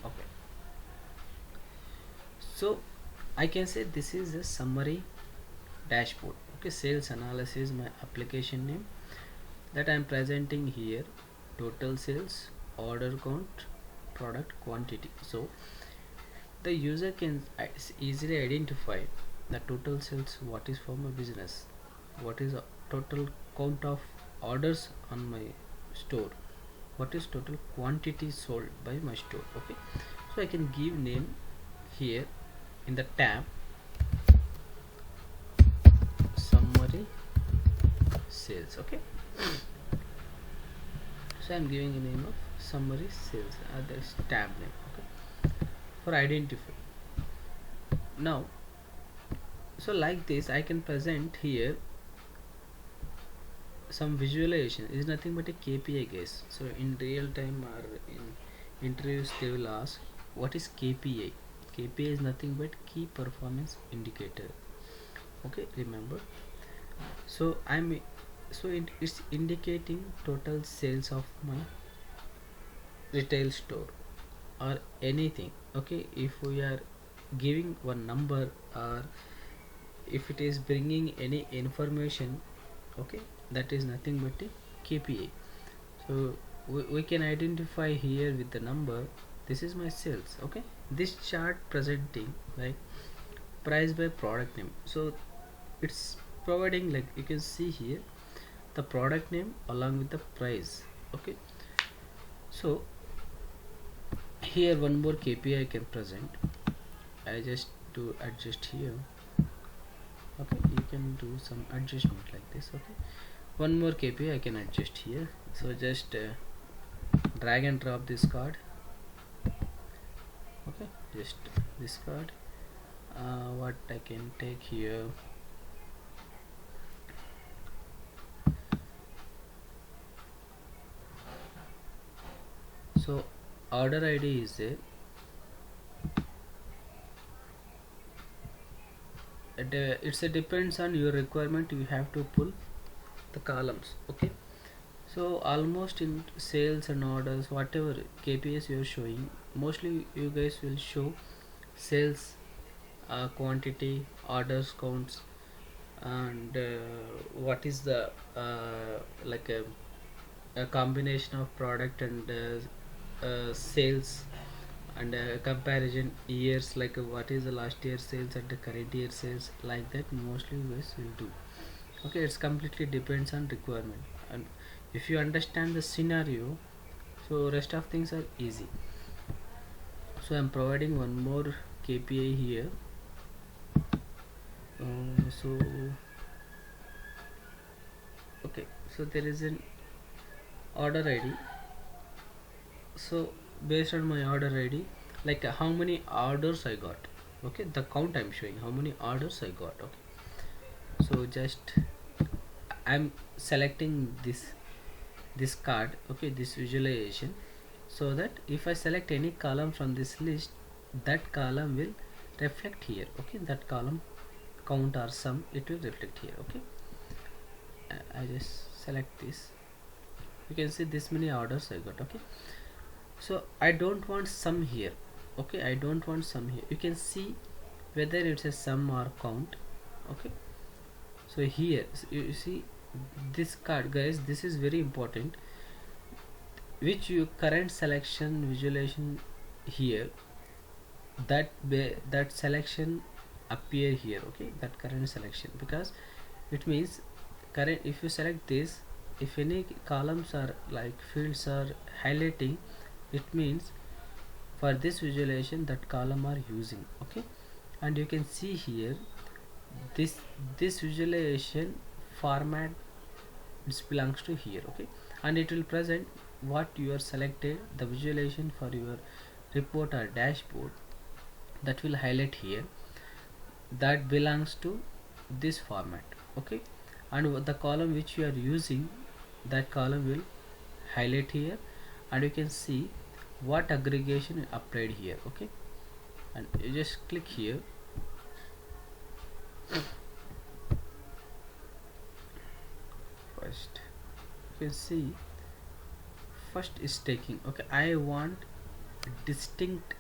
Okay, so I can say this is a summary dashboard. Okay, sales analysis, my application name that I'm presenting here: total sales, order count, product quantity. So the user can easily identify the total sales, what is for my business, what is the total count of orders on my store, what is total quantity sold by my store. Okay, so I can give name here in the tab summary sales. Okay, so I'm giving a name of summary sales at this tab name. Okay, for identify. Now, so like this I can present here some visualization. Is nothing but a KPI, guys. So in real time or in interviews they will ask what is KPI. KPI is nothing but key performance indicator. Okay, remember. So it's indicating total sales of my retail store or anything. Okay, if we are giving one number or if it is bringing any information, okay, that is nothing but a KPI. So we can identify here with the number, this is my sales. Okay, this chart presenting like price by product name. So it's providing, like you can see here, the product name along with the price. Okay, so here one more KPI I can present. I just to adjust here. Okay, you can do some adjustment like this. Okay, one more KPI I can adjust here. So just drag and drop this card. Okay, just this card. What I can take here, so order ID is there. It's a depends on your requirement, you have to pull the columns. Okay, so almost in sales and orders, whatever KPIs you are showing, mostly you guys will show sales, quantity, orders counts, and what is the like a combination of product and sales, and comparison years, like what is the last year sales and the current year sales, like that mostly you guys will do. Okay, it's completely depends on requirement, and if you understand the scenario, so rest of things are easy. So I'm providing one more KPI here. So okay, so there is an order ID. So based on my order ID, like how many orders I got. Okay, the count I'm showing how many orders I got. Okay, so just I'm selecting this card. Okay, this visualization, so that if I select any column from this list, that column will reflect here. Okay, that column count or sum, it will reflect here. Okay, I just select this. You can see this many orders I got. Okay, so I don't want sum here. Okay, I don't want sum here. You can see whether it's a sum or count. Okay, so here you see this card, guys, this is very important, which you current selection visualization here, that selection appear here. Okay, that current selection, because it means current, if you select this, if any columns are like fields are highlighting, it means for this visualization that column are using. Okay, and you can see here this visualization format, this belongs to here. Okay, and it will present what you are selected, the visualization for your report or dashboard, that will highlight here, that belongs to this format. Okay, and the column which you are using, that column will highlight here, and you can see what aggregation applied here. Okay, and you just click here. First you can see, first is taking. Okay, I want distinct,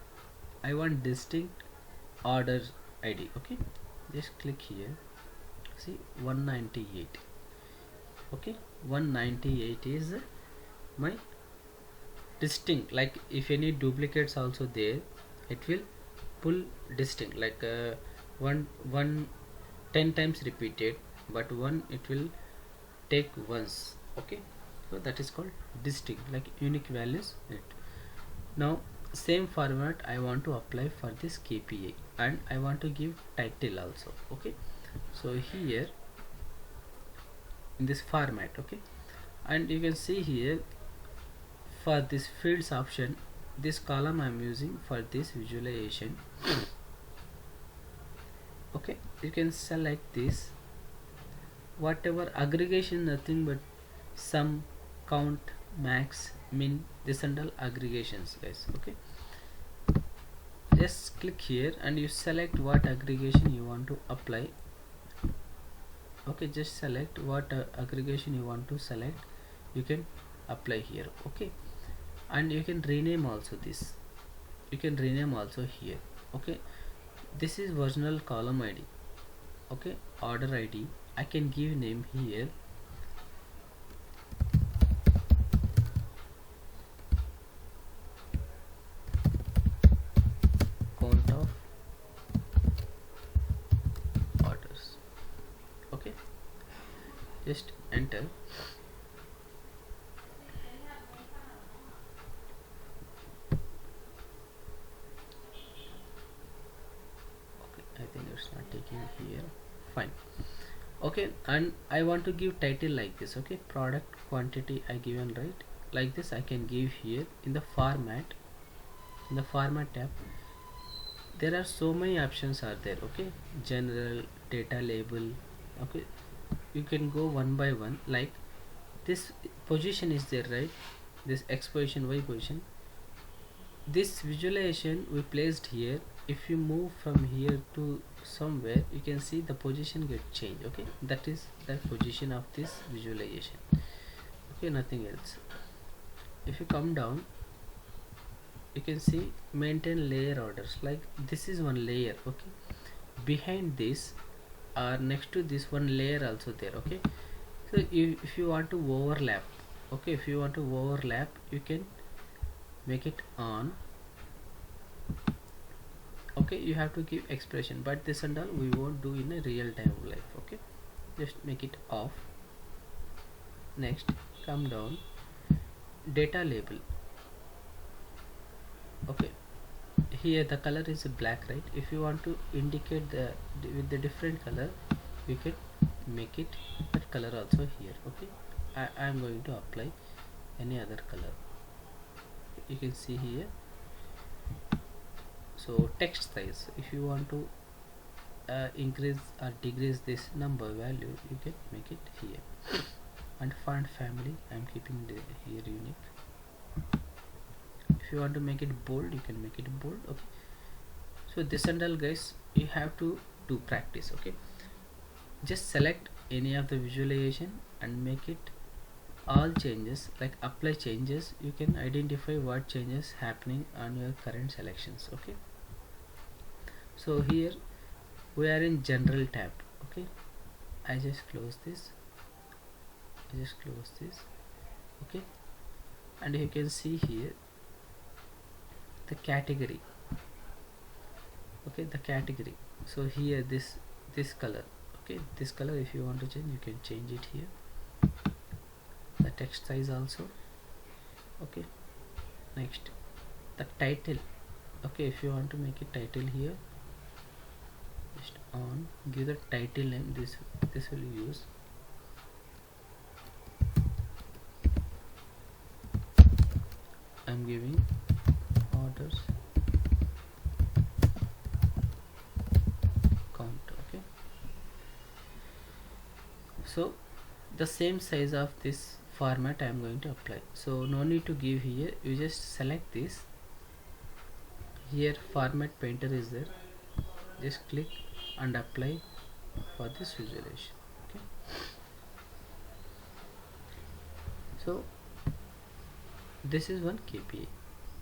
I want distinct order ID. Okay, just click here. See, 198. Okay, 198 is my distinct. Like if any duplicates also there, it will pull distinct, like one 10 times repeated, but one it will take once. Okay, so that is called distinct, like unique values in it. Now same format I want to apply for this KPI, and I want to give title also. Okay, so here in this format, okay, and you can see here for this fields option, this column I am using for this visualization. Okay, you can select this, whatever aggregation, nothing but sum, count, max, min, this and all aggregations, guys. Okay, just click here and you select what aggregation you want to apply. Okay, just select what aggregation you want to select, you can apply here. Okay, and you can rename also this, you can rename also here. Okay, this is original column ID. Okay, order ID, I can give name here count of orders. Okay, just enter. Okay, I think it's not taking here. Fine. Okay, and I want to give title like this. Okay, product quantity I given, right, like this I can give here in the format. In the format tab there are so many options are there. Okay, general, data label. Okay, you can go one by one, like this position is there, right, this X position, Y position, this visualization we placed here. If you move from here to somewhere, you can see the position get changed. Okay, that is the position of this visualization. Okay, nothing else. If you come down, you can see maintain layer orders, like this is one layer. Okay, behind this or next to this one layer also there. Okay, so if you want to overlap, okay, if you want to overlap, you can make it on. Okay, you have to give expression, but this and all we won't do in a real time life. Okay, just make it off. Next, come down, data label. Okay, here the color is black, right? If you want to indicate the with the different color, you can make it that color also here. Okay, I am going to apply any other color. You can see here. So text size, if you want to increase or decrease this number value, you can make it here. And font family, I am keeping the here unique. If you want to make it bold, you can make it bold. Okay, so this and all, guys, you have to do practice. Okay, just select any of the visualization and make it all changes, like apply changes. You can identify what changes happening on your current selections. Okay, so here we are in general tab. Okay, I just close this, okay, and you can see here the category. Okay, the category, so here this color. Okay, this color, if you want to change, you can change it here. The text size also. Okay, next the title. Okay, if you want to make it title here, just on, give the title name, this will use. I'm giving orders count. Okay, so the same size of this format I am going to apply, so no need to give here. You just select this here, format painter is there, just click and apply for this visualization. Okay, so this is one KPI.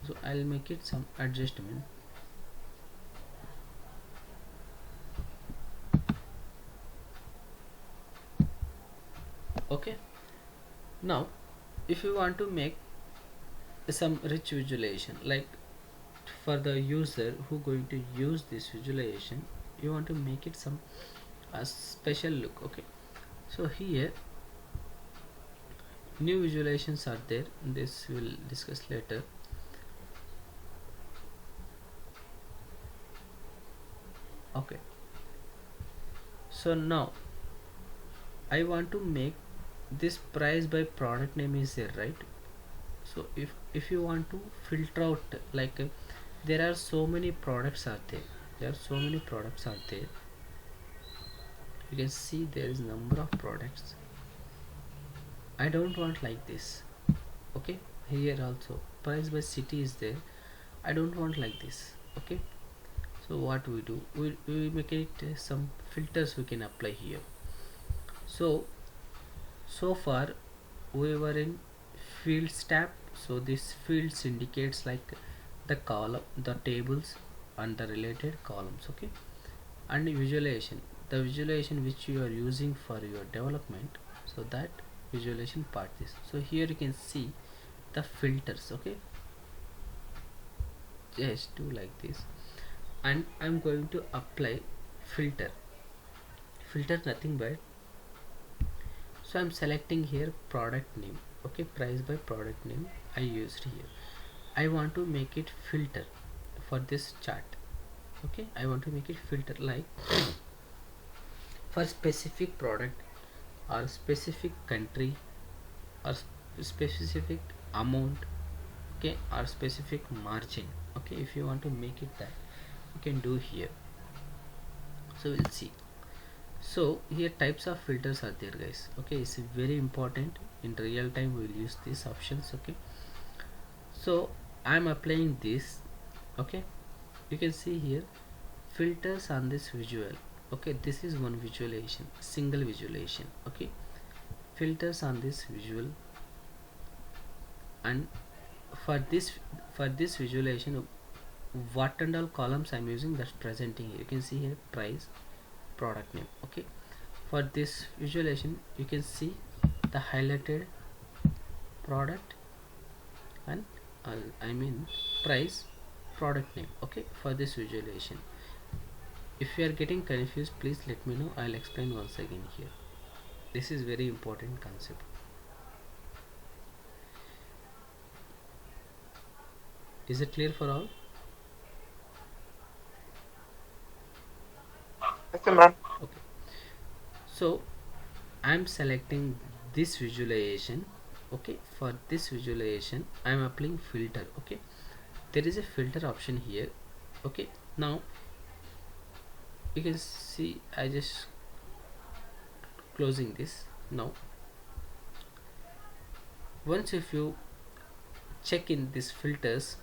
So I'll make it some adjustment. Okay, now if you want to make some rich visualization, like for the user who going to use this visualization, you want to make it some a special look. Okay, so here new visualizations are there, this we'll discuss later. Okay, so now I want to make this price by product name is there, right? So if you want to filter out, like there are so many products are there, you can see there is number of products. I don't want like this. Okay, here also price by city is there, I don't want like this. Okay, so what we do, we make it some filters we can apply here. So far we were in fields tab, so this fields indicates like the column, the tables and the related columns. Okay, and visualization, the visualization which you are using for your development, so that visualization part is, so here you can see the filters. Okay, just do like this, and I'm going to apply filter. Filter nothing but, so I'm selecting here product name. Okay, price by product name I used here. I want to make it filter for this chart. Okay, I want to make it filter like for specific product or specific country or specific amount. Okay, or specific margin. Okay, if you want to make it that, you can do here. So we'll see. So here types of filters are there, guys. Okay, it's very important, in real time we'll use these options. Okay, so I'm applying this. Okay, you can see here filters on this visual. Okay, this is one visualization, single visualization. Okay, filters on this visual, and for this visualization, what and all columns I'm using, that's presenting here. You can see here price, product name. Okay, for this visualization you can see the highlighted product and I mean price, product name. Okay, for this visualization, if you are getting confused, please let me know, I'll explain once again here. This is very important concept. Is it clear for all? Yes, ma'am. Okay, so I'm selecting this visualization. Okay, for this visualization I'm applying filter. Okay, there is a filter option here. Okay, now you can see I just closing this. Now once if you check in this filters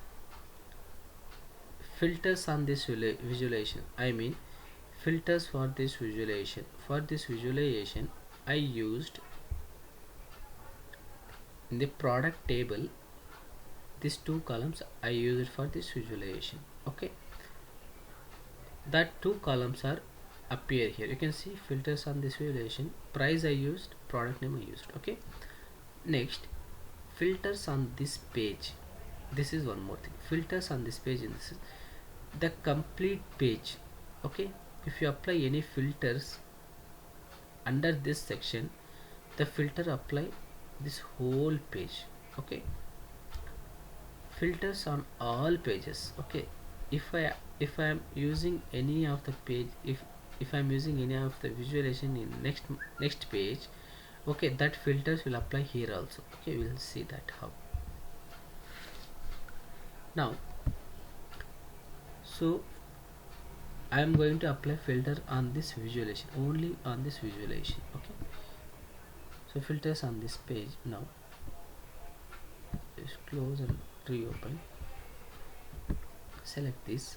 on this visualization, I mean filters for this visualization I used in the product table, these two columns I used for this visualization. Okay, that two columns are appear here. You can see filters on this visualization, price I used, product name I used. Okay, next filters on this page. This is one more thing, filters on this page, and this is the complete page. Okay, if you apply any filters under this section, the filter apply this whole page. Okay, filters on all pages. Okay, if I am using any of the page, if I'm using any of the visualization in next page, okay, that filters will apply here also. Okay, we'll see that how. Now so I am going to apply filter on this visualization, only on this visualization. Okay, so filters on this page. Now just close and reopen, select this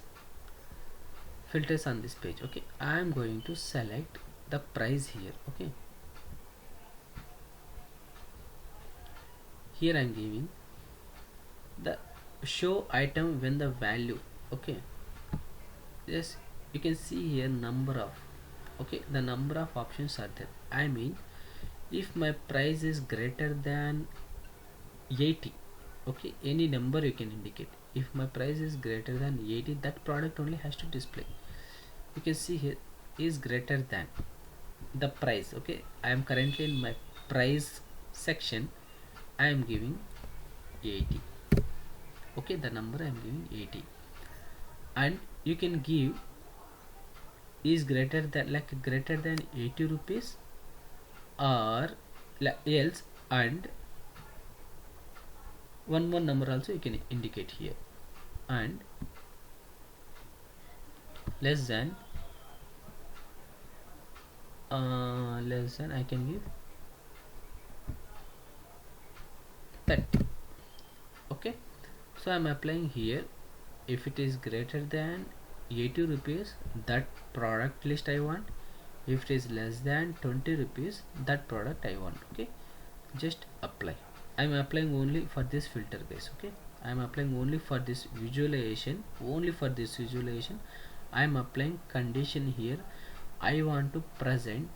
filters on this page. Okay, I am going to select the price here. Okay, here I am giving the show item when the value. Okay, yes, you can see here number of, okay, the number of options are there. I mean, if my price is greater than 80, okay, any number you can indicate. If my price is greater than 80, that product only has to display. You can see here is greater than the price. Okay, I am currently in my price section. I am giving 80. Okay, the number I am giving 80, and you can give is greater than, like greater than 80 rupees, or else, and one more number also you can indicate here, and less than I can give 30. Okay, so I'm applying here. If it is greater than 80 rupees, that product list I want. If it is less than 20 rupees, that product I want. Okay, just apply. I'm applying only for this filter, guys. Okay, I'm applying only for this visualization. Only for this visualization, I'm applying condition here. I want to present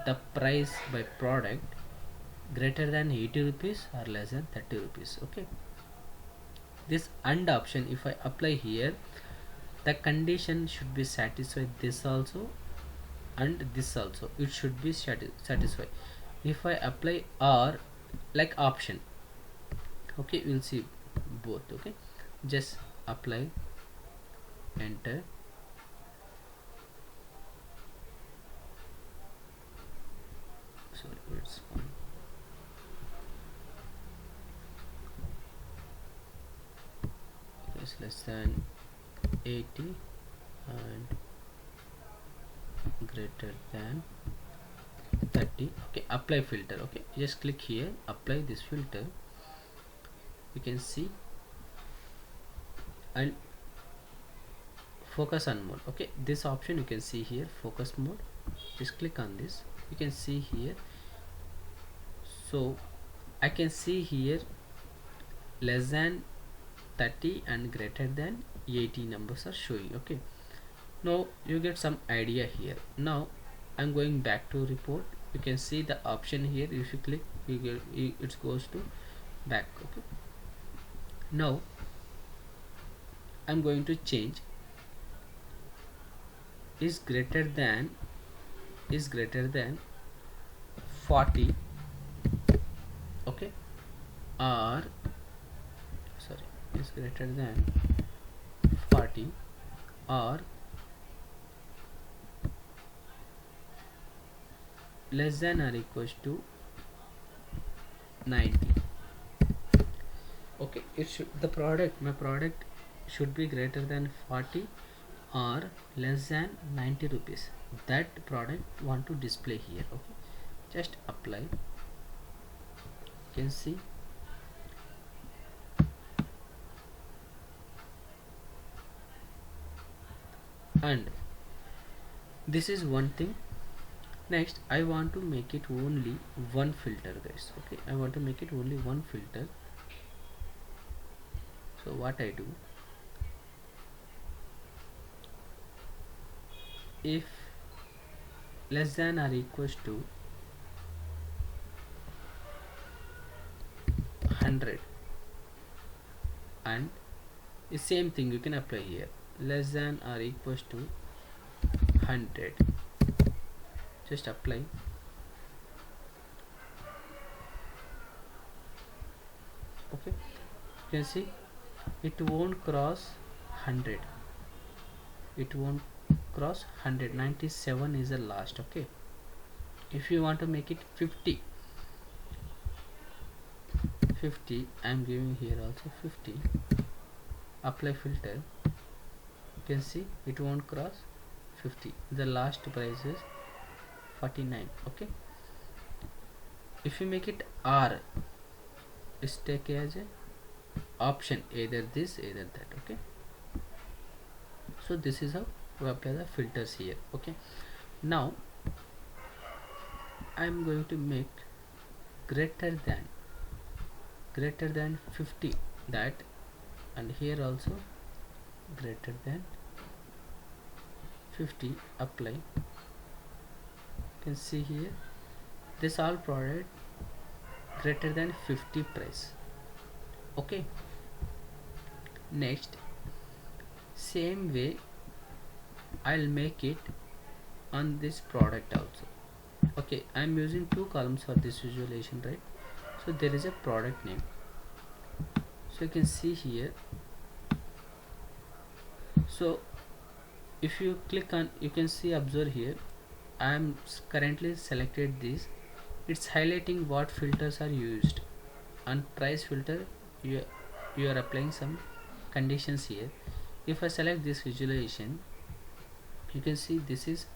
the price by product greater than 80 rupees or less than 30 rupees. Okay, this and option, if I apply here, the condition should be satisfied, this also and this also, it should be satisfied. If I apply or like option, okay, we'll see both. Okay, just apply, enter. Sorry, it's fine. Yes, less than 80 and greater than 30. Okay, apply filter. Okay, just click here, apply this filter. You can see, and focus on mode. Okay, this option you can see here, focus mode. Just click on this. You can see here, so I can see here less than 30 and greater than 80 numbers are showing. Okay, now you get some idea here. Now I'm going back to report. You can see the option here. If you click, you get it goes to back. Okay, now I'm going to change is greater than 40. Okay, or sorry, is greater than 40 or less than or equals to 90. Okay, it should, the product, my product should be greater than 40 or less than 90 rupees. That product want to display here. Okay, just apply. You can see, and this is one thing. Next, I want to make it only one filter, guys. Okay, I want to make it only one filter. So what I do, if less than or equals to 100, and the same thing you can apply here, less than or equals to 100, just apply. Okay, you can see it won't cross 100, it won't cross 100. 97 is the last. Okay, if you want to make it 50, I'm giving here also 50. Apply filter. You can see it won't cross 50. The last price is 49. Okay, if you make it R, is take as a option, either this, either that. Okay, so this is how we apply the filters here. Okay, now I'm going to make greater than 50, that and here also greater than 50. Apply. You can see here this all product greater than 50 price. Okay, next same way I'll make it on this product also. Okay, I'm using two columns for this visualization, right? So there is a product name, so you can see here. So if you click on, you can see, observe here, I am currently selected this. It's highlighting what filters are used. On price filter, you are applying some conditions here. If I select this visualization, you can see this is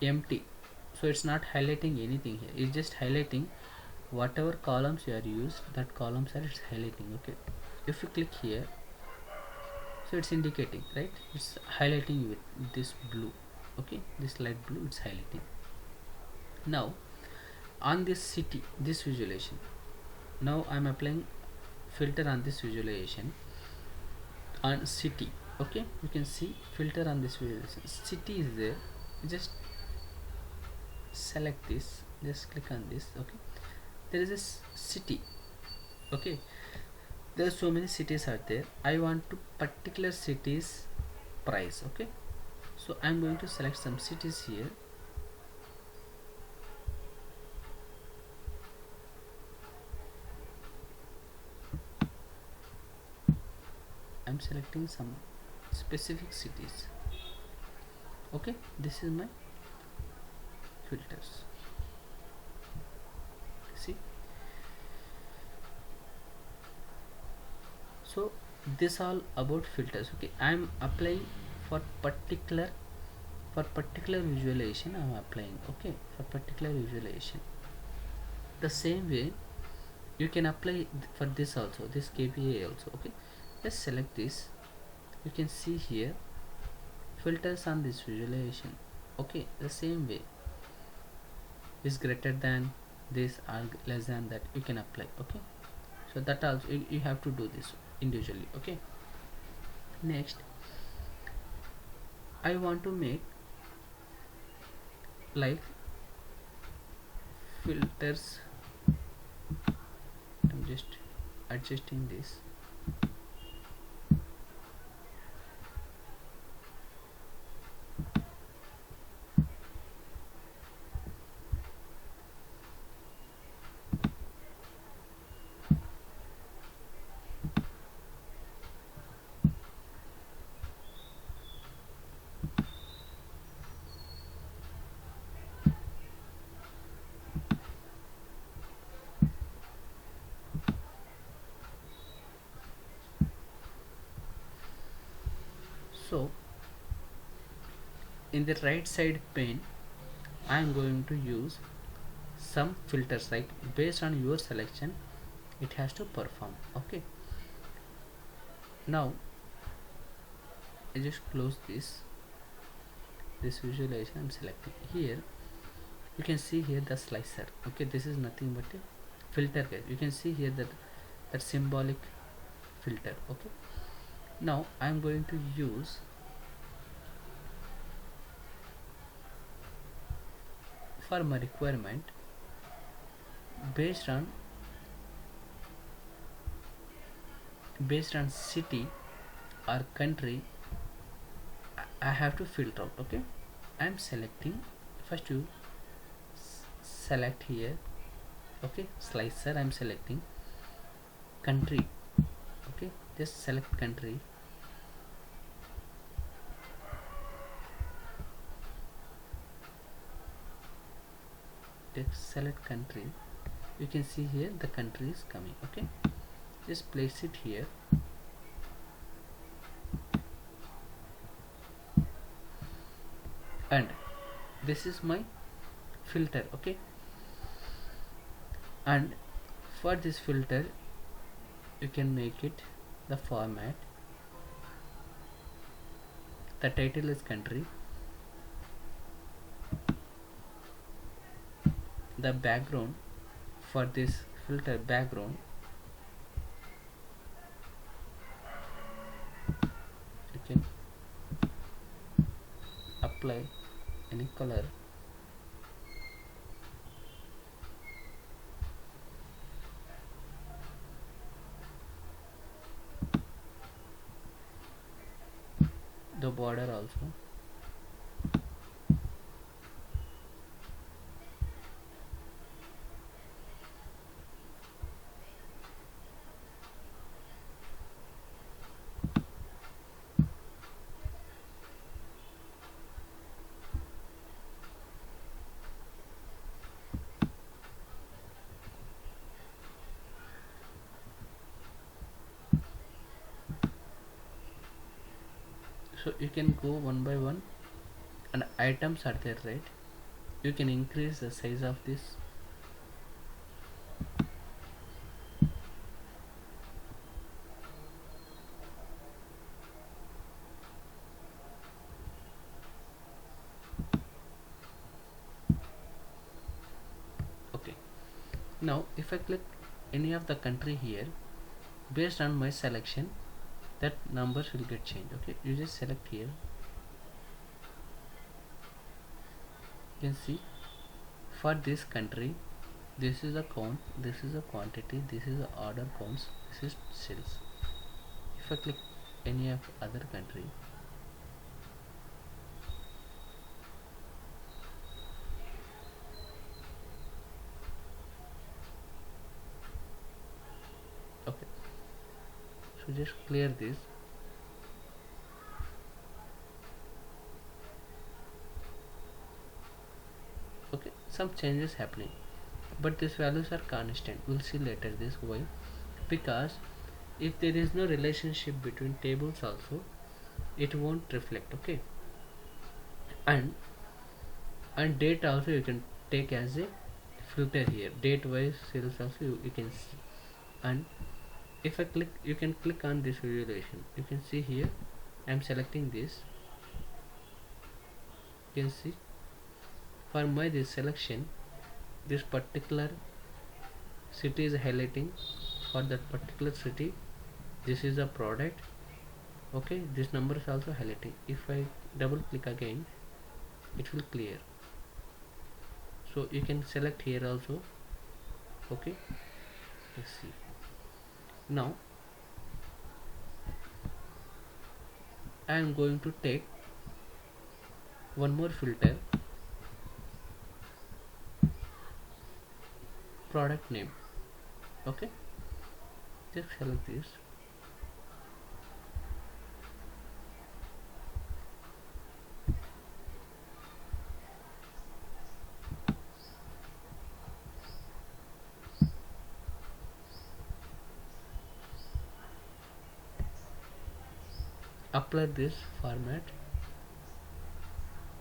empty, so it's not highlighting anything here. It's just highlighting whatever columns you are used, that columns are it's highlighting. Okay, if you click here, so it's indicating, right? It's highlighting with this blue. Okay, this light blue, it's highlighting. Now on this city, this visualization, now I'm applying filter on this visualization on city. Okay, you can see filter on this visualization, city is there. Just select this, just click on this. Okay, there is a city. Okay, there are so many cities are there. I want to particular cities price. Okay, so I'm going to select some cities here. I'm selecting some specific cities. Okay, this is my filters. See, so this all about filters. Okay, I'm applying for particular visualization. I'm applying, okay, for particular visualization. The same way you can apply for this also, this KPI also. Okay, just select this. You can see here filters on this visualization. Okay, the same way is greater than this or less than that, you can apply. Okay, so that also you have to do this individually. Okay, next I want to make like filters. I'm just adjusting this. So in the right side pane, I am going to use some filters, like based on your selection it has to perform. Okay, now I just close this visualization. I'm selecting here. You can see here the slicer. Okay, this is nothing but a filter guys. You can see here that symbolic filter. Okay, now I'm going to use for my requirement based on city or country. I have to filter out. Okay, I'm selecting first. You select here. Okay, slicer, I'm selecting country. Okay, just select country. Just select country. You can see here the country is coming. Okay, just place it here. And this is my filter. Okay, and for this filter you can make it the format. The title is country. The background for this filter background, can apply any color. The border also. So you can go one by one, and items are there, right? You can increase the size of this. Okay, now if I click any of the country here, based on my selection, that numbers will get changed. Okay, you just select here. You can see for this country, this is a count, this is a quantity, this is the order counts, this is sales. If I click any of other country, okay, so just clear this. Okay, some changes happening, but these values are constant. We'll see later this why. Because if there is no relationship between tables also, it won't reflect. Okay, and date also you can take as a filter here. Date wise sales also you can see. And if I click, you can click on this visualization. You can see here I'm selecting this. You can see for my this selection, this particular city is highlighting. For that particular city, this is a product. Okay, this number is also highlighting. If I double click again, it will clear. So you can select here also. Okay, let's see. Now I am going to take one more filter, product name. Okay, just select this. Apply this format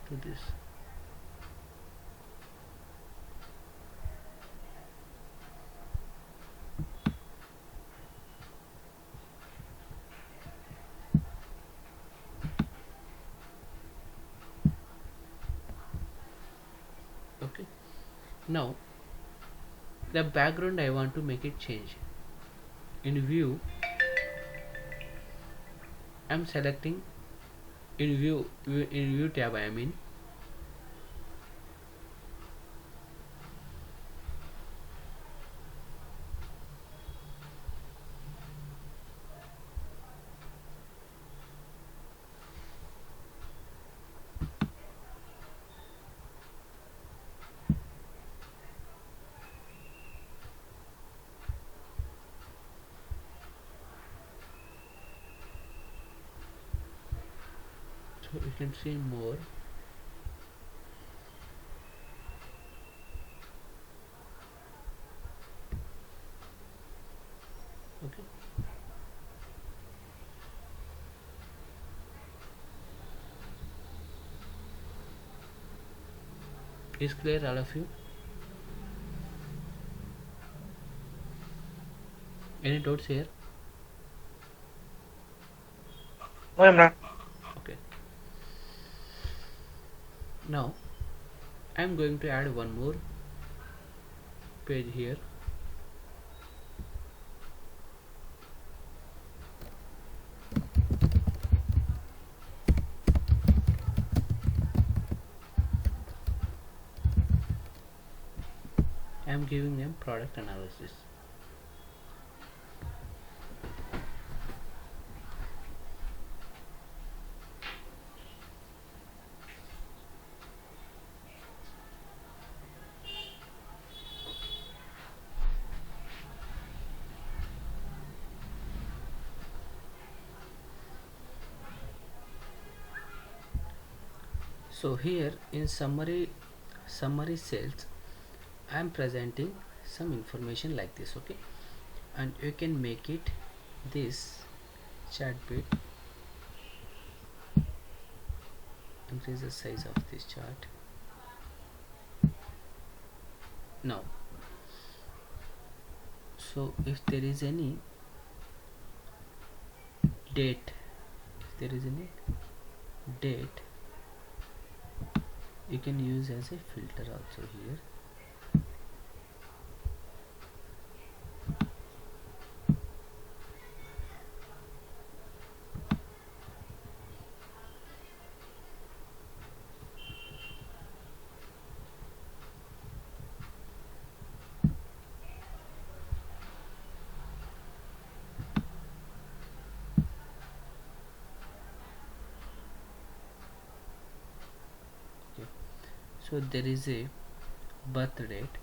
to this. Okay, now the background I want to make it change. In view, I'm selecting in view tab. I mean, so you can see more. Okay, is clear all of you? Any doubts here? No, Imran. Okay, now I'm going to add one more page here. am giving them product analysis. So here in summary cells I am presenting some information like this, okay, and you can make it this chat bit, increase the size of this chart. Now, so if there is any date, you can use as a filter also here. Okay. So there is a birth date,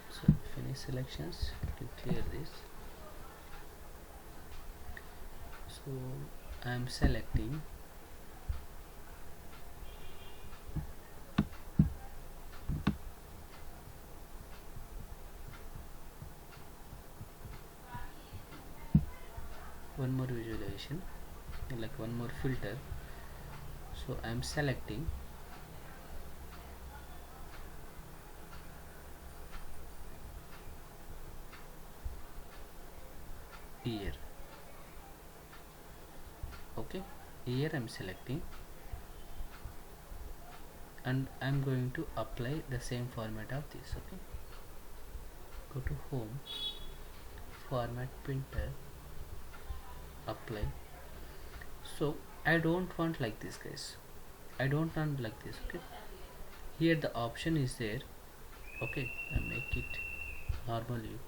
so finish selections to clear this. So I am selecting one more visualization, like one more filter. So I am selecting year. Okay, here I am selecting, and I am going to apply the same format of this. Okay, go to home, format printer, apply. So I don't want like this, guys. I don't want like this. Okay, here the option is there. Okay, I make it normal view.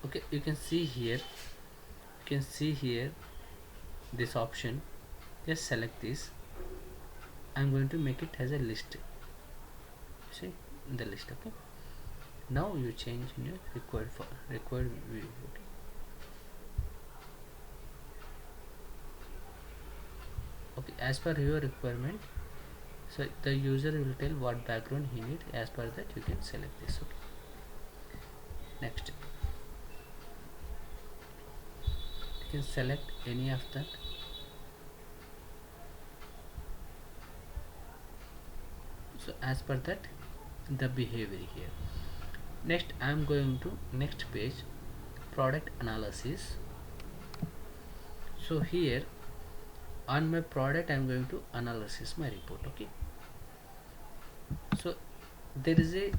Okay, you can see here, this option. Just select this. I'm going to make it as a list. See the list. Okay, now you change in your required view. Okay. Okay, as per your requirement, so the user will tell what background he need. As per that you can select this. Okay, next you can select any of that. So as per that the behavior here. Next I am going to next page, product analysis. So here on my product I am going to analysis my report. Okay, so there is a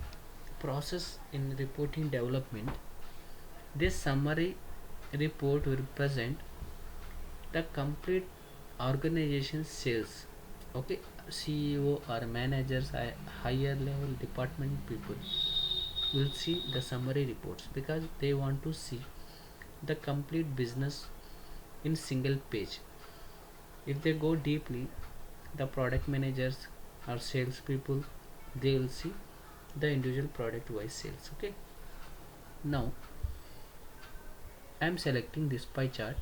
process in reporting development. This summary report will represent the complete organization sales. Okay, CEO or managers, higher level department people will see the summary reports because they want to see the complete business in single page. If they go deeply, the product managers or sales people, they will see the individual product wise sales. Okay, now I am selecting this pie chart.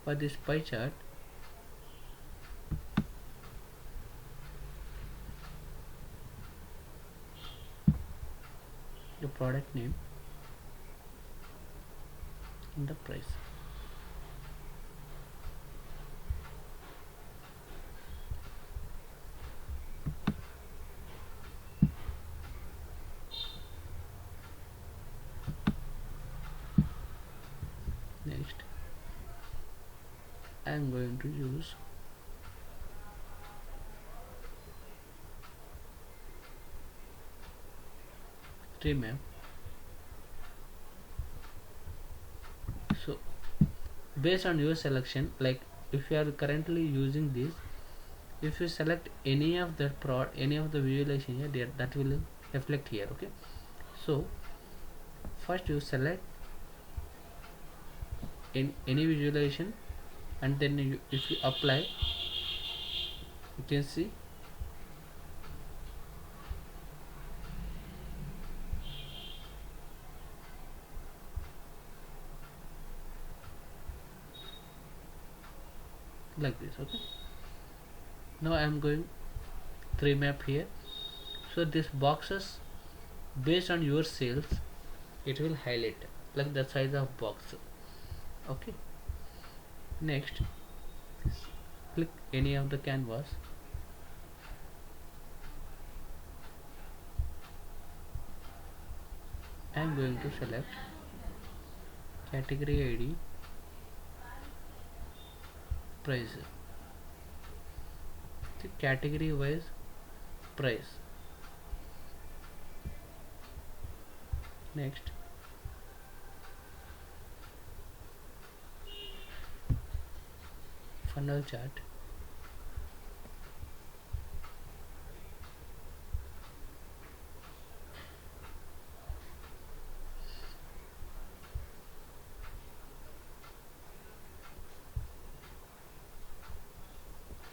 For this pie chart, the product name and the price. Next I am going to use tree map. So based on your selection, like if you are currently using this, if you select any of the any of the visualization here, that will reflect here. Okay, so first you select in any visualization, and then if you apply, you can see like this. Okay, now I am going 3 map here. So this boxes, based on your cells, it will highlight like the size of box. Okay, next click any of the canvas. I am going to select category ID price, the category wise price. Next funnel chart.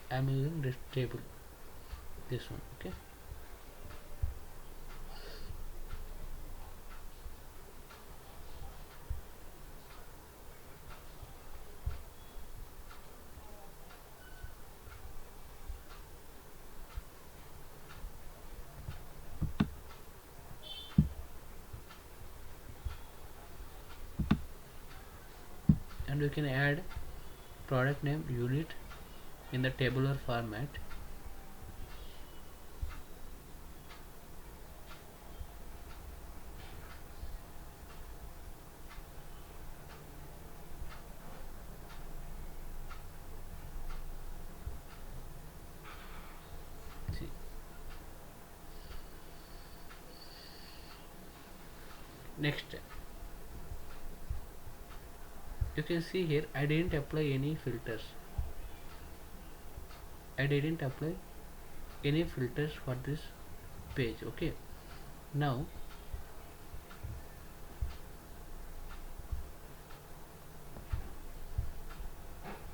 I am using this table, this one. Okay, and you can add product name unit in the tabular format. See, next you can see here I didn't apply any filters. I didn't apply any filters for this page. Okay, now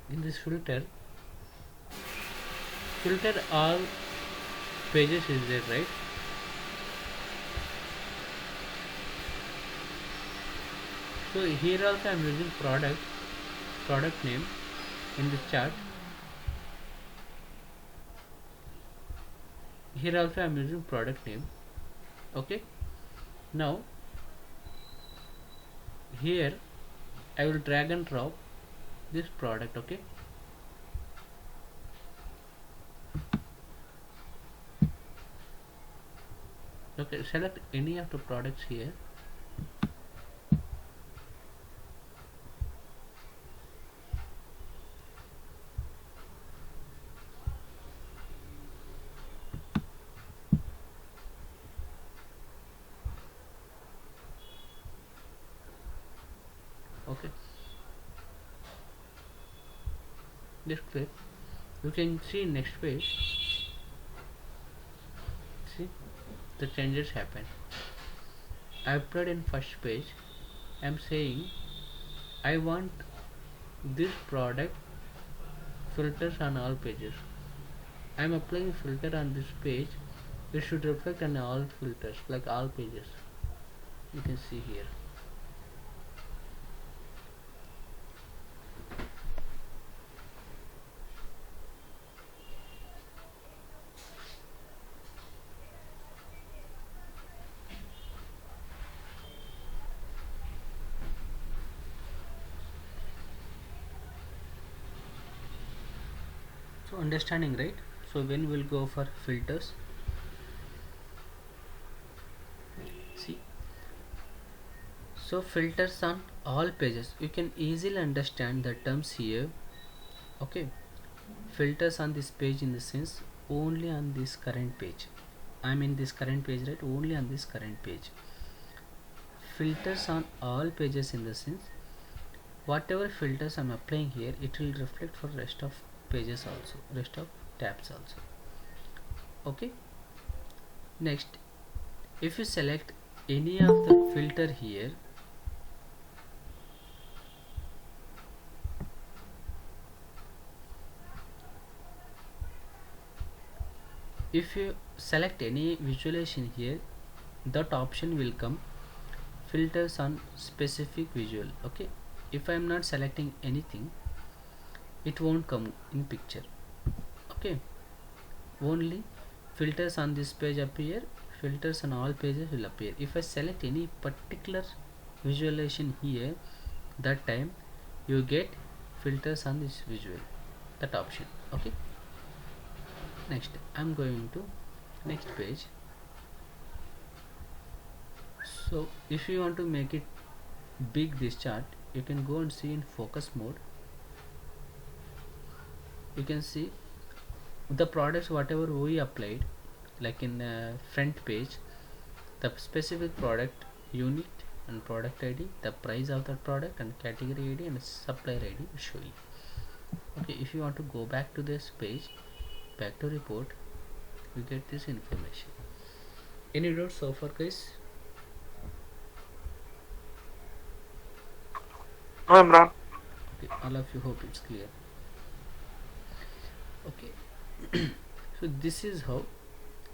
in this filter all pages is there, right? So here also I am using product name in this chart. Here also I am using product name. Okay, now here I will drag and drop this product. Okay, okay, select any of the products here. Okay, this click, you can see next page. See, the changes happen. I applied in first page. I am saying I want this product filters on all pages. I am applying filter on this page. It should reflect on all filters, like all pages. You can see here. So understanding, right? So when we'll go for filters, see, so filters on all pages, you can easily understand the terms here. Okay, filters on this page in the sense only on this current page. I'm in this current page, right? Only on this current page. filters on all pages, in the sense whatever filters I'm applying here, it will reflect for rest of pages also, rest of tabs also. Okay, next, if you select any of the filter here, if you select any visualization here, that option will come filters on specific visual. Okay, if I am not selecting anything, it won't come in picture. Okay, only filters on this page appear, filters on all pages will appear. If I select any particular visualization here, that time you get filters on this visual, that option. Okay, next I'm going to next page. So if you want to make it big, this chart, you can go and see in focus mode. You can see the products whatever we applied, like in the front page, the specific product unit and product ID, the price of that product and category ID and supplier ID will show you. Okay, if you want to go back to this page, back to report, you get this information. Any doubts so far, guys? No, Imran. Okay, all of you hope it's clear. Okay, so this is how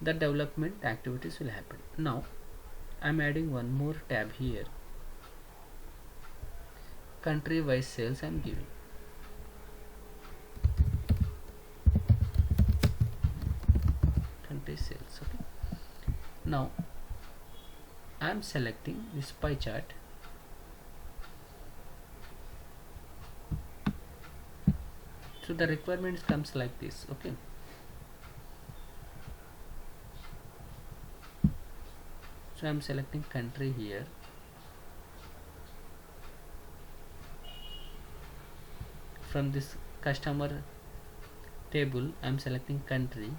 the development activities will happen. Now I'm adding one more tab here, country wise sales I'm giving. Country sales. Okay, now I'm selecting this pie chart. So the requirements comes like this. Okay, so I'm selecting country here. From this customer table, I'm selecting country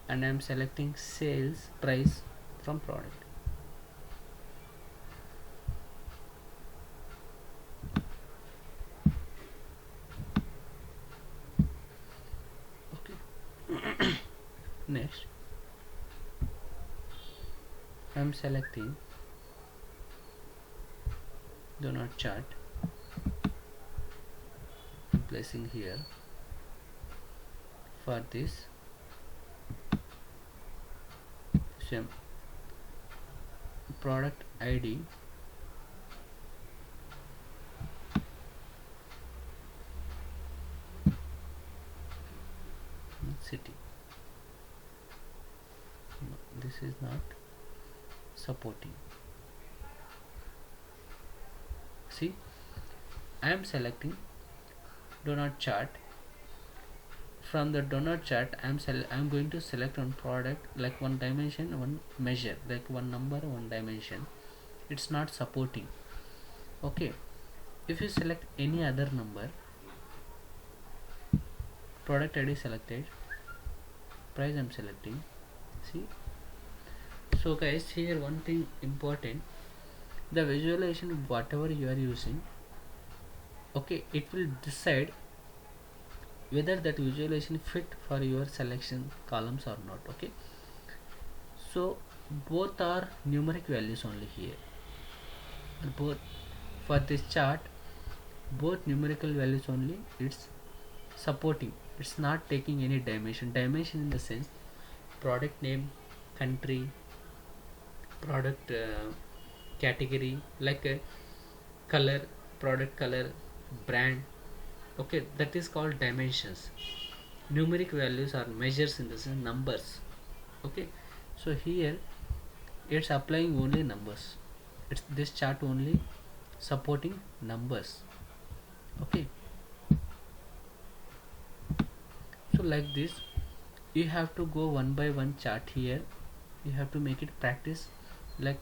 and I'm selecting sales price from product. Okay, next I'm selecting donut chart, I'm placing here. For this, same product ID, city. No, this is not supporting. See, I am selecting donut chart. From the donut chart, I'm going to select one product, like one dimension, one measure, like one number, one dimension. It's not supporting. Okay, if you select any other number, product ID selected, price I'm selecting. See, so guys, here one thing important, the visualization whatever you are using, okay, it will decide whether that visualization fit for your selection columns or not. Okay, so both are numeric values only here, both for this chart, both numerical values only. It's supporting, it's not taking any dimension in the sense product name, country, product category, like a color, product color, brand. Okay, that is called dimensions. Numeric values are measures, in the sense numbers. Okay, so here it's applying only numbers, it's this chart only supporting numbers. Okay, so like this you have to go one by one chart here, you have to make it practice. Like,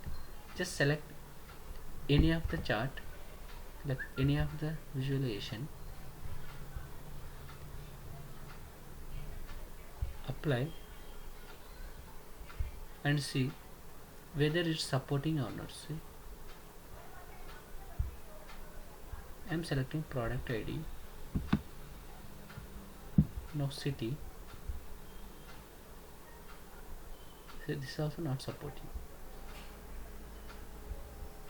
just select any of the chart, like any of the visualization, apply and see whether it's supporting or not. See, I'm selecting product ID, now city. So this is also not supporting.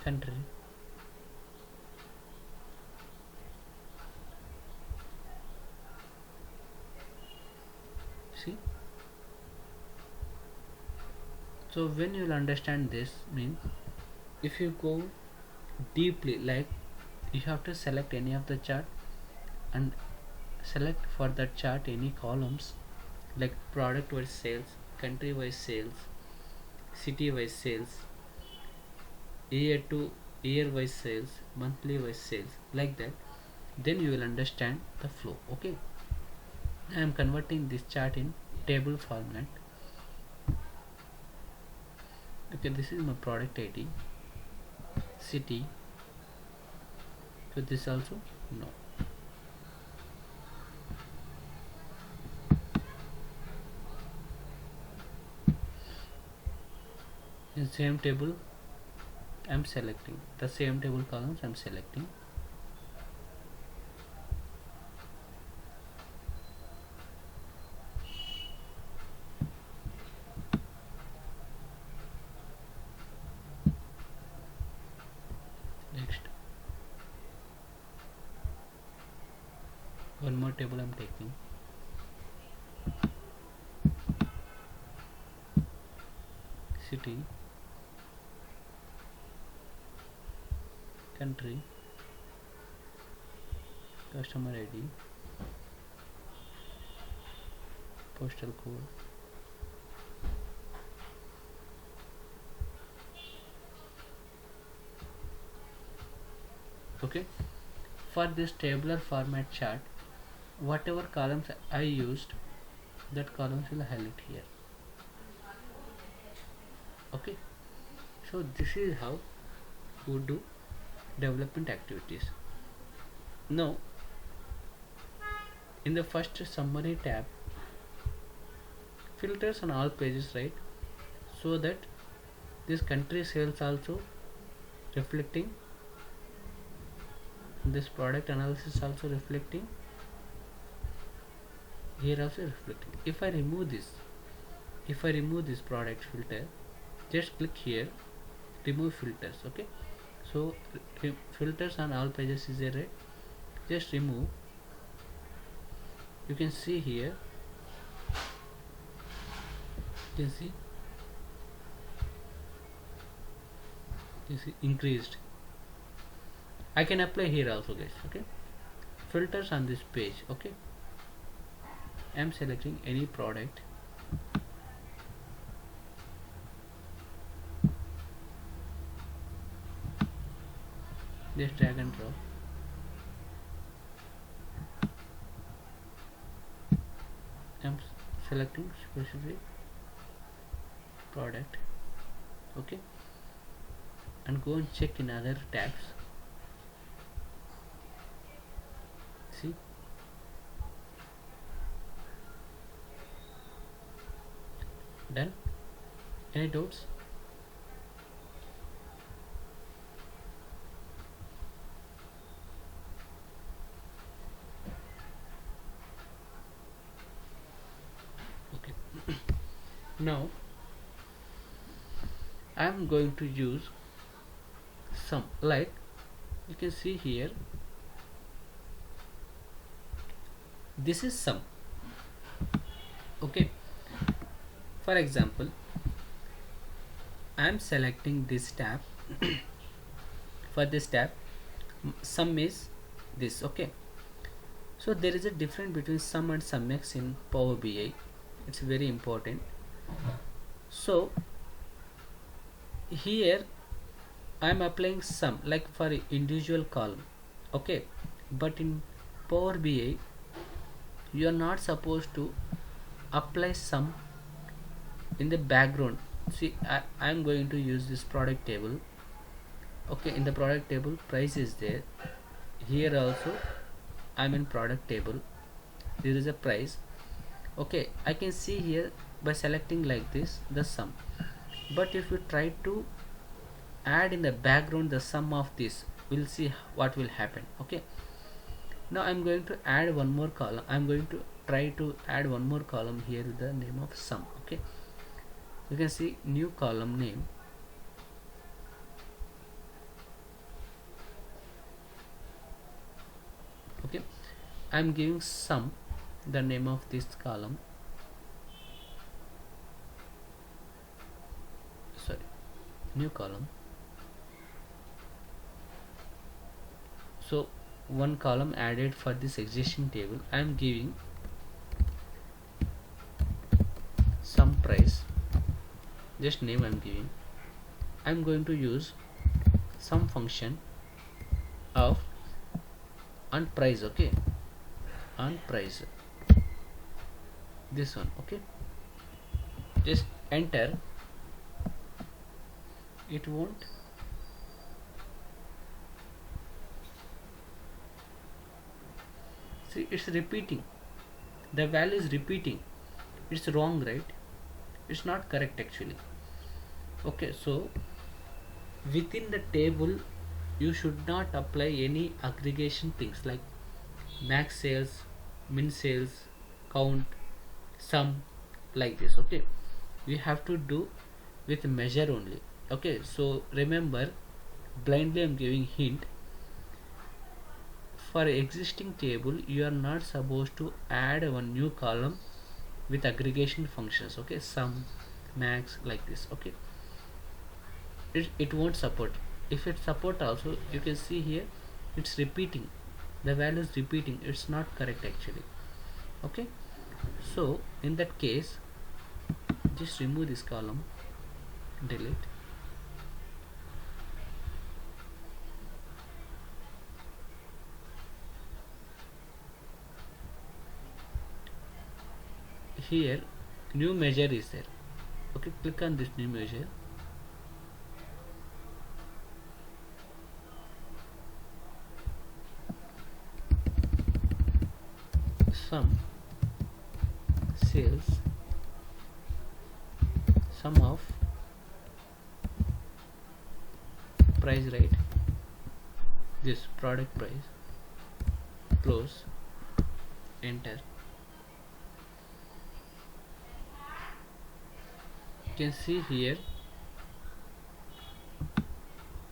Country, see. So when you'll understand this means, if you go deeply, like you have to select any of the chart and select for that chart any columns, like product wise sales, country wise sales, city wise sales, year to year wise sales, monthly wise sales, like that. Then you will understand the flow. Okay, I am converting this chart in table format. Okay, this is my product ID, city. So this also no. In same table I'm selecting the same table columns. I'm selecting. Next, one more table I'm taking. City, country, customer ID, postal code. Okay, for this tabular format chart, whatever columns I used, that columns will highlight here. Okay, so this is how we do development activities. Now, in the first summary tab, filters on all pages, right? So that this country sales also reflecting, this product analysis also reflecting, here also reflecting. If I remove this product filter, just click here, remove filters. Okay, so filters on all pages is there, right? Just remove. You can see here, you see increased. I can apply here also, guys. Okay, filters on this page. Okay, I'm selecting any product. Just drag and drop. I'm selecting specific product. Okay, and go and check in other tabs. See, done. Any doubts? Okay. Now I am going to use some, like you can see here, this is sum. Okay, for example, I am selecting this tab. For this tab, sum is this. Okay, so there is a difference between sum and sumx in Power BI. It's very important. So here I am applying sum like for individual column. Okay, but in Power BI you are not supposed to apply sum in the background. See, I am going to use this product table. Okay, in the product table price is there. Here also I am in product table, there is a price. Okay, I can see here by selecting like this the sum. But if you try to add in the background the sum of this, we'll see what will happen. Okay, now I'm going to add one more column. I'm going to try to add one more column here with the name of sum. Okay, you can see new column name. Okay, I'm giving sum, the name of this column. Sorry, new column. So one column added for this existing table. I am giving some price, just name I'm giving. I'm going to use some function of on price. Okay, on price, this one. Okay, just enter. It won't. See, it's repeating. The value is repeating. It's wrong, right? It's not correct actually. Okay, so within the table you should not apply any aggregation things like max sales, min sales, count, sum, like this. Okay, we have to do with measure only. Okay, so remember, blindly I'm giving hint. For existing table you are not supposed to add one new column with aggregation functions. Okay, sum, max, like this. Okay, it won't support. If it support also, you can see here it's repeating, the value is repeating. It's not correct actually. Okay, so in that case just remove this column, delete. Here new measure is there. Okay, click on this new measure. Sum sales, sum of price, right? This product price, close, enter. You can see here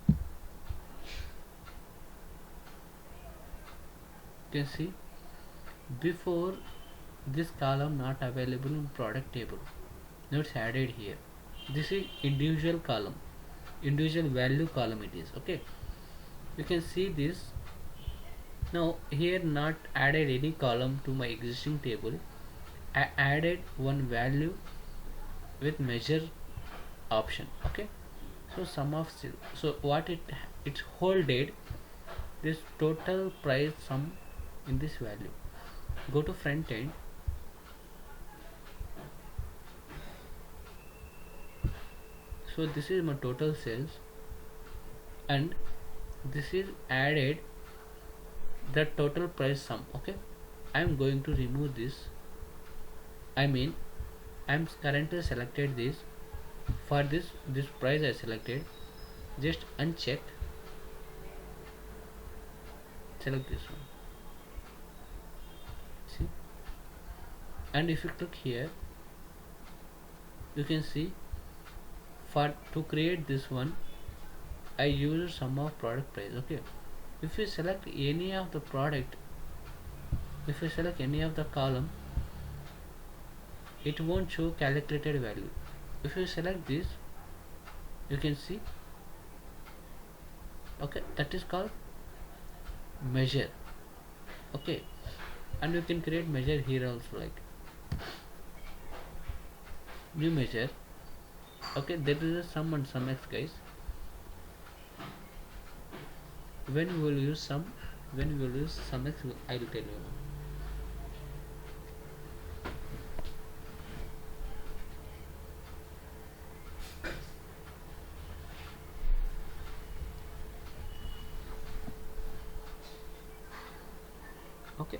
you can see before this column not available in product table, now it's added here. This is individual column, individual value column it is. Okay, you can see this. Now here not added any column to my existing table. I added one value with measure option. Okay, so sum of so what it's holded this total price sum in this value. Go to front end. So this is my total sales and this is added the total price sum. Okay, I am going to remove this. I mean, I'm currently selected this. For this price I selected, just uncheck, select this one. See, and if you click here, you can see for to create this one I use sum of product price. Okay, if you select any of the product, if you select any of the column, it won't show calculated value. If you select this, you can see. Okay, that is called measure. Okay, and you can create measure here also, like new measure. Okay, there is a sum and sum x, guys. When we will use sum, when we will use sum x, I will tell you now. Okay,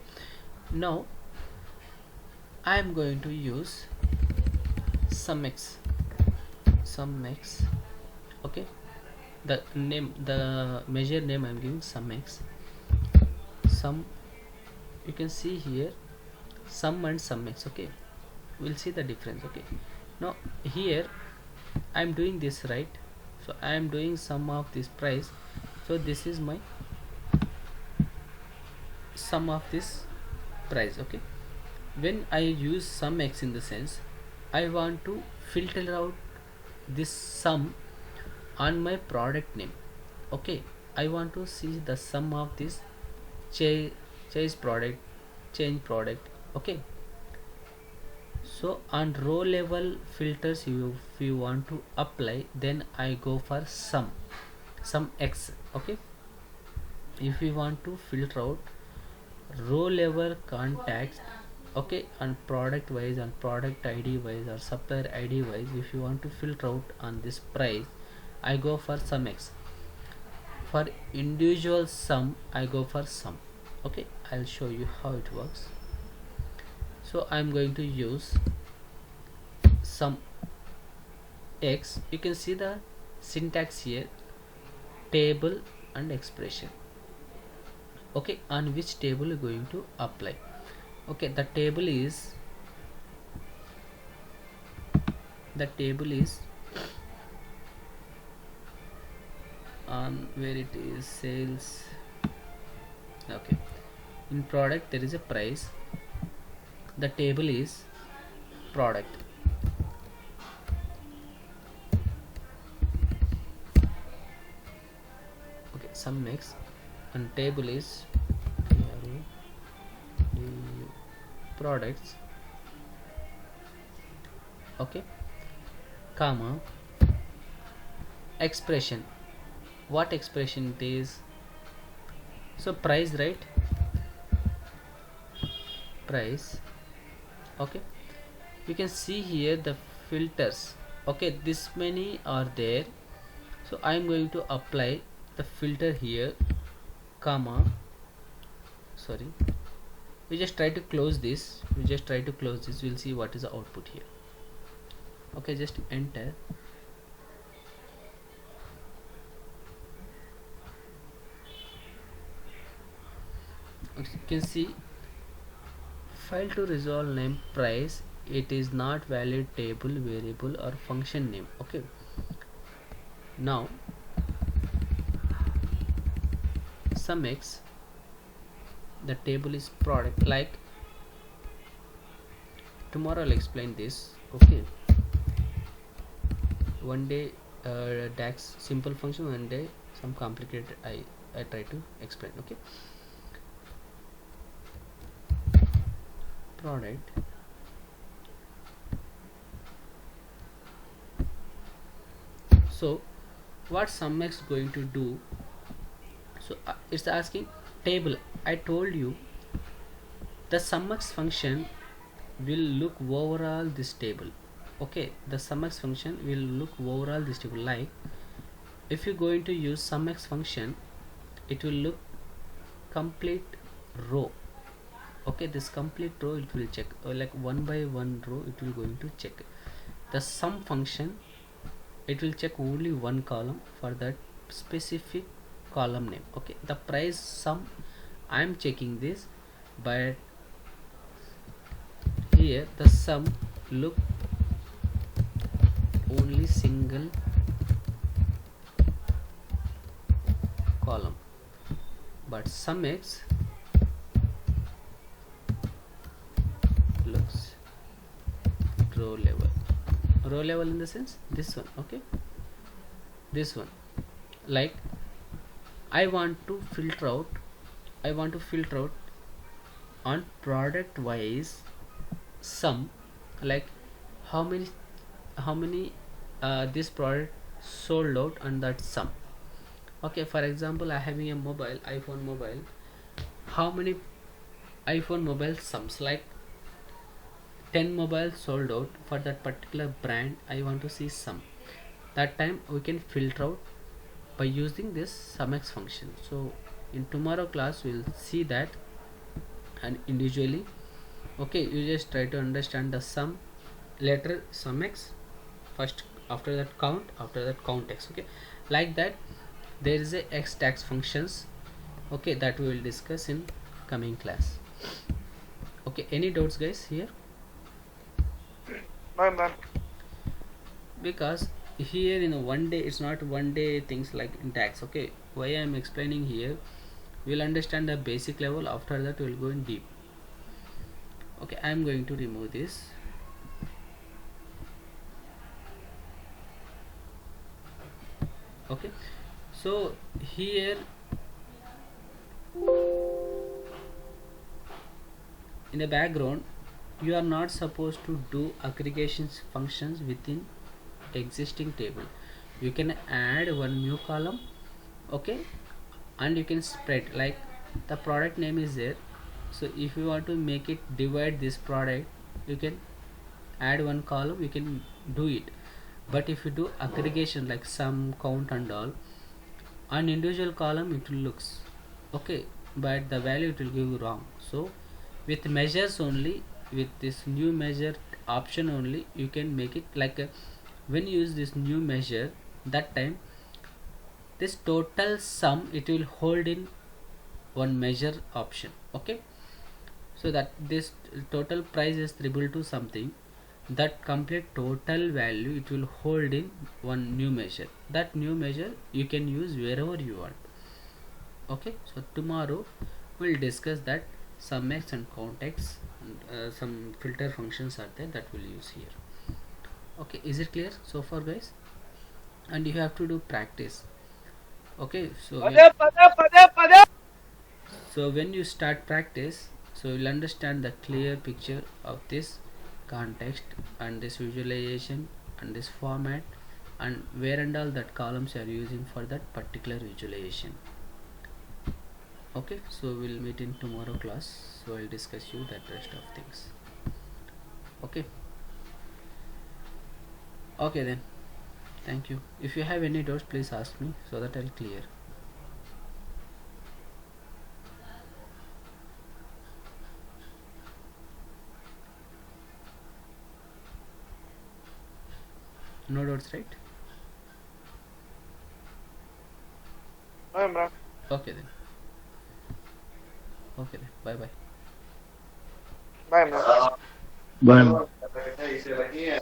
now I am going to use sum x. sum x. Okay, the measure name I'm giving sum x. Sum, you can see here sum and sum x. Okay, we'll see the difference. Okay, now here I'm doing this, right? So I am doing sum of this price, so this is my sum of this price. Okay, when I use sum x, in the sense I want to filter out this sum on my product name. Okay, I want to see the sum of this chase product, change product. Okay, so on row level filters, if you want to apply, then I go for sum x. Okay, if we want to filter out row level contacts, okay, on product wise, on product id wise, or supplier id wise, if you want to filter out on this price, I go for sum x. For individual sum, I go for sum. Okay, I'll show you how it works. So I'm going to use sum x. You can see the syntax here, table and expression. Okay, on which table you're going to apply. Okay, the table is on where it is sales. Okay, in product there is a price, the table is product. Okay, sum x, and table is products. Okay, comma, expression. What expression it is? So price, right? Price. Okay, you can see here the filters. Okay, this many are there, so I'm going to apply the filter here, comma, sorry, we just try to close this, we'll see what is the output here. Okay, just enter. You can see file to resolve name price, it is not valid table, variable or function name. Okay, now sum x, the table is product. Like tomorrow I'll explain this. Okay, one day DAX simple function, one day some complicated I try to explain. Okay, product, so what sum x going to do? So it's asking table. I told you the sum x function will look overall this table. Okay, the sum x function will look overall this table. Like if you're going to use sum x function, it will look complete row. Okay, this complete row it will check, or like one by one row it will going to check. The sum function, it will check only one column for that specific column name. Okay, the price sum I'm checking this, but here the sum look only single column, but sum x looks row level in the sense this one. Okay, this one, like I want to filter out on product wise sum, like how many this product sold out on that sum. Okay, for example, I having a iPhone mobile, how many iPhone mobile sums, like 10 mobiles sold out for that particular brand, I want to see sum. That time we can filter out by using this sum x function. So in tomorrow class we'll see that and individually. Okay, you just try to understand the sum, later sum x, first after that count, after that count x. Okay, like that there is a x tax functions. Okay, that we will discuss in coming class. Okay, any doubts guys here? No, Imran. Because here in a one day, it's not one day things like in tax. Okay, why I am explaining here, we'll understand the basic level, after that we'll go in deep. Okay, I am going to remove this. Okay, so here in the background you are not supposed to do aggregations functions within existing table. You can add one new column, okay, and you can spread, like the product name is there, so if you want to make it divide this product, you can add one column, you can do it. But if you do aggregation like sum, count and all on individual column, it will looks okay, but the value it will give you wrong. So with measures only, with this new measure option only, you can make it like when you use this new measure, that time this total sum it will hold in one measure option. Okay, so that this total price is triple to something, that complete total value it will hold in one new measure. That new measure you can use wherever you want. Okay, so tomorrow we'll discuss that sum x and count x, and some filter functions are there that we'll use here. Okay, is it clear so far guys? And you have to do practice. Okay, so when you start practice, so you'll understand the clear picture of this context and this visualization and this format, and where and all that columns you are using for that particular visualization. Okay, so we'll meet in tomorrow class, so I'll discuss you that rest of things. Okay, okay then, thank you. If you have any doubts, please ask me so that I'll clear. No doubts, right? No, Imran. Okay then, okay then, bye bye. Bye, Imran. Bye.